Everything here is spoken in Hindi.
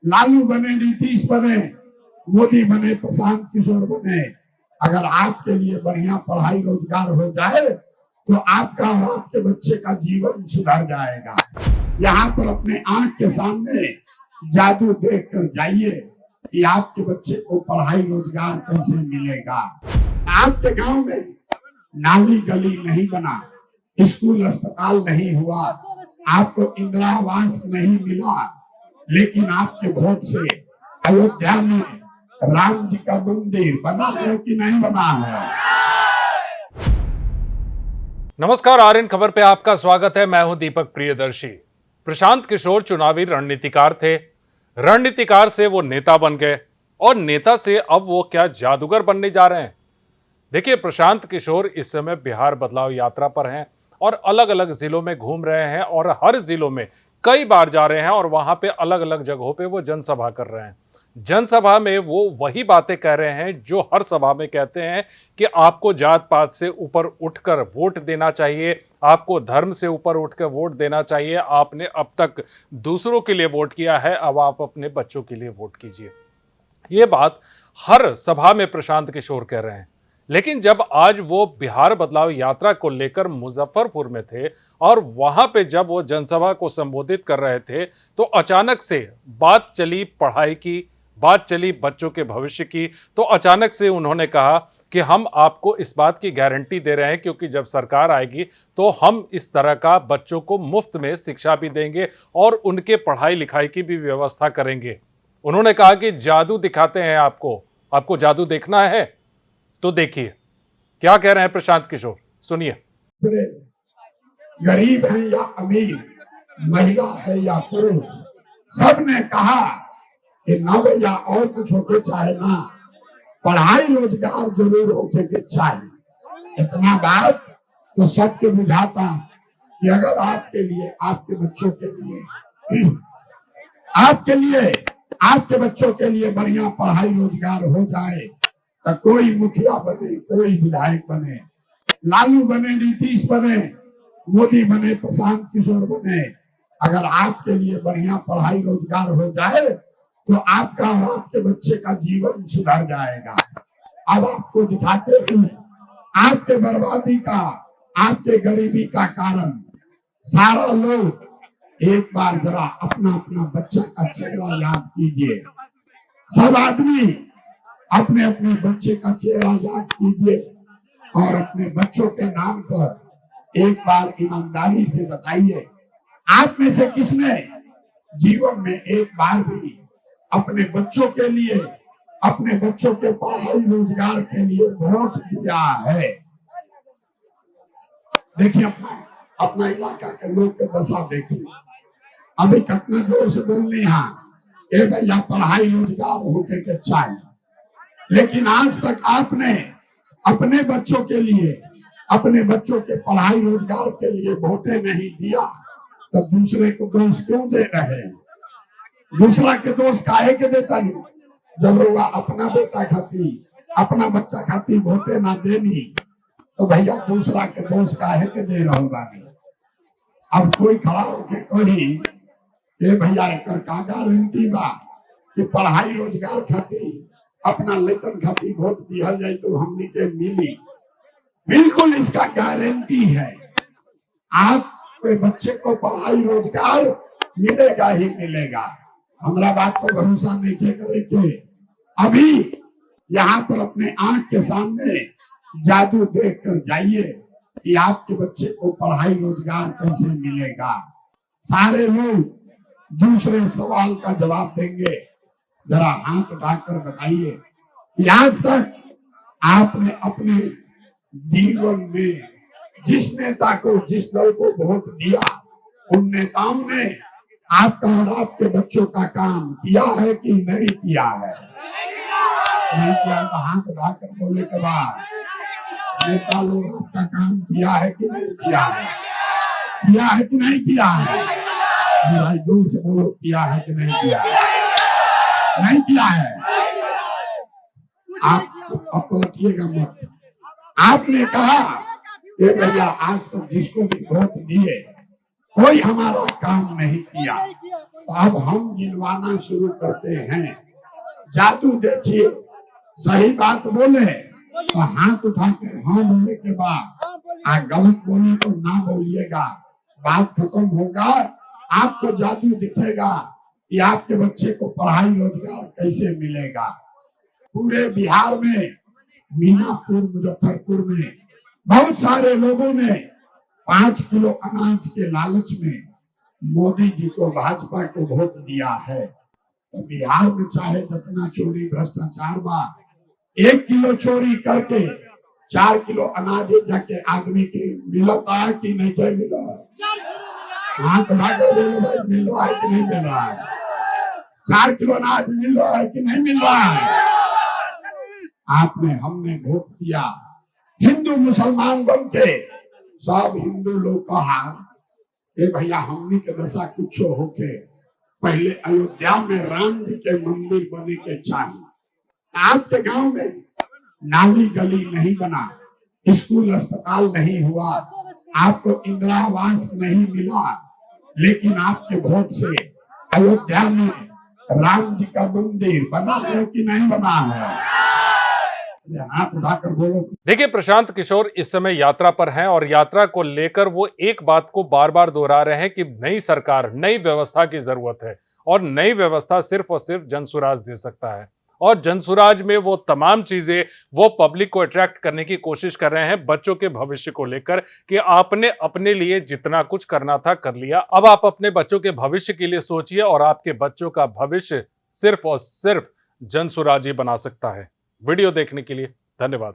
लालू बने, नीतीश बने, मोदी बने, प्रशांत किशोर बने, अगर आपके लिए बढ़िया पढ़ाई रोजगार हो जाए तो आपका और आपके बच्चे का जीवन सुधर जाएगा। यहाँ पर अपने आंख के सामने जादू देख कर जाइए कि आपके बच्चे को पढ़ाई रोजगार कैसे मिलेगा। आपके गांव में नाली गली नहीं बना, स्कूल अस्पताल नहीं हुआ, आपको इंदिरा आवास नहीं मिला, लेकिन आपके वोट से अयोध्या में राम जी का मंदिर बना है कि नहीं बना है। नमस्कार, आर्यन खबर पे आपका स्वागत है। मैं हूं दीपक प्रियदर्शी। प्रशांत किशोर चुनावी रणनीतिकार थे। रणनीतिकार से वो नेता बन गए और नेता से अब वो क्या जादूगर बनने जा रहे हैं। देखिए, प्रशांत किशोर इस समय बिहार बदलाव यात्रा पर हैं और अलग अलग जिलों में घूम रहे हैं और हर जिलों में कई बार जा रहे हैं और वहां पे अलग अलग जगहों पे वो जनसभा कर रहे हैं। जनसभा में वो वही बातें कह रहे हैं जो हर सभा में कहते हैं कि आपको जात पात से ऊपर उठकर वोट देना चाहिए, आपको धर्म से ऊपर उठकर वोट देना चाहिए। आपने अब तक दूसरों के लिए वोट किया है, अब आप अपने बच्चों के लिए वोट कीजिए। ये बात हर सभा में प्रशांत किशोर कह रहे हैं। लेकिन जब आज वो बिहार बदलाव यात्रा को लेकर मुजफ्फरपुर में थे और वहां पे जब वो जनसभा को संबोधित कर रहे थे तो अचानक से बात चली पढ़ाई की, बात चली बच्चों के भविष्य की। तो अचानक से उन्होंने कहा कि हम आपको इस बात की गारंटी दे रहे हैं क्योंकि जब सरकार आएगी तो हम इस तरह का बच्चों को मुफ्त में शिक्षा भी देंगे और उनके पढ़ाई लिखाई की भी व्यवस्था करेंगे। उन्होंने कहा कि जादू दिखाते हैं आपको जादू देखना है तो देखिए क्या कह रहे हैं प्रशांत किशोर, सुनिए। गरीब है या अमीर, महिला है या पुरुष, सबने कहा कि ना भैया और कुछ होके चाहे ना, पढ़ाई रोजगार जरूर होके के चाहिए। इतना बात तो सबके बुझाता कि अगर आपके लिए, आपके बच्चों के लिए, आपके लिए, आपके बच्चों के लिए बढ़िया पढ़ाई रोजगार हो जाए तो कोई मुखिया बने, कोई विधायक बने, लालू बने, नीतीश बने, मोदी बने, प्रशांत किशोर बने, अगर आपके लिए बढ़िया पढ़ाई रोजगार हो जाए तो आपका और आपके बच्चे का जीवन सुधर जाएगा। अब आपको दिखाते हैं आपके बर्बादी का, आपके गरीबी का कारण। सारा लोग एक बार जरा अपना अपना बच्चा का चेहरा याद कीजिए। सब आदमी अपने अपने बच्चे का चेहरा याद कीजिए और अपने बच्चों के नाम पर एक बार ईमानदारी से बताइए, आप में से किसने जीवन में एक बार भी अपने बच्चों के लिए, अपने बच्चों के पढ़ाई रोजगार के लिए वोट दिया है? देखिए अपना इलाका के लोग के दशा देखिए। अभी कितना जोर से बोलने यहाँ ए भैया पढ़ाई रोजगार होके के चाहिए, लेकिन आज तक आपने अपने बच्चों के लिए, अपने बच्चों के पढ़ाई रोजगार के लिए वोटें नहीं दिया तो दूसरे को दोष क्यों दे रहे हैं? दूसरा के दोष काहे के देता नहीं? जब रोगा अपना बेटा खाती, अपना बच्चा खाती वोटे ना देनी तो भैया दूसरा के दोष काहे के दे रहा बानी? अब कोई खड़ा होके कही ए भैया एकर का गारंटी बा कि पढ़ाई रोजगार खाती, अपना लेकर खाती वोट दिया जाए तो हमने के मिली? बिल्कुल इसका गारंटी है, आपके बच्चे को पढ़ाई रोजगार मिलेगा ही मिलेगा। हमारा बात को भरोसा नहीं करेंगे। अभी यहाँ पर अपने आंख के सामने जादू देख कर जाइए कि आपके बच्चे को पढ़ाई रोजगार कैसे मिलेगा। सारे लोग दूसरे सवाल का जवाब देंगे, जरा हाथ उठाकर बताइए कि आज तक आपने अपने जीवन में जिस नेता को, जिस दल को वोट दिया, उन नेताओं ने आपका और आपके बच्चों का काम किया है कि नहीं किया है? नहीं किया तो हाथ उठाकर बोले के बाद नेता लोग आपका काम किया है कि नहीं किया है? किया है कि नहीं किया है? भाई जोर से बोलो, किया है कि नहीं किया है? नहीं किया है। आप अब पलटिएगा मत। आपने कहा कि भैया आज तक जिसको भी वोट दिए कोई हमारा काम नहीं किया, तो अब हम गिनवाना शुरू करते हैं। जादू देखिए, सही बात बोले तो हाथ उठा के हाँ बोलने के बाद गलत बोले तो ना बोलिएगा, बात खत्म होगा। आपको जादू दिखेगा कि आपके बच्चे को पढ़ाई रोजगार कैसे मिलेगा। पूरे बिहार में, मीनापुर, मुजफ्फरपुर में बहुत सारे लोगों ने 5 किलो अनाज के लालच में मोदी जी को, भाजपा को वोट दिया है। तो बिहार में चाहे जितना चोरी भ्रष्टाचार बा, 1 किलो चोरी करके 4 किलो अनाज जाके आदमी के मिलता है कि नहीं क्या मिला? हाथ भाग मिल रहा है कि नहीं मिल रहा है? 4 किलो अनाज मिल रहा है कि नहीं मिल रहा है? आपने, हमने वोट दिया, हिंदू मुसलमान बन के सब हिंदू लोग कहा ए भैया हमनी के दशा कुछ होके पहले अयोध्या में राम जी के मंदिर बने के चाहिए। आपके गांव में नाली गली नहीं बना, स्कूल अस्पताल नहीं हुआ, आपको इंदिरा आवास नहीं मिला, लेकिन आपके वोट से अयोध्या में राम जी का मंदिर बना है कि नहीं बना है? हाथ उठाकर बोलो। देखिए, प्रशांत किशोर इस समय यात्रा पर हैं और यात्रा को लेकर वो एक बात को बार बार दोहरा रहे हैं कि नई सरकार, नई व्यवस्था की जरूरत है और नई व्यवस्था सिर्फ और सिर्फ जनसुराज दे सकता है। और जनसुराज में वो तमाम चीजें वो पब्लिक को अट्रैक्ट करने की कोशिश कर रहे हैं बच्चों के भविष्य को लेकर कि आपने अपने लिए जितना कुछ करना था कर लिया, अब आप अपने बच्चों के भविष्य के लिए सोचिए और आपके बच्चों का भविष्य सिर्फ और सिर्फ जनसुराज ही बना सकता है। वीडियो देखने के लिए धन्यवाद।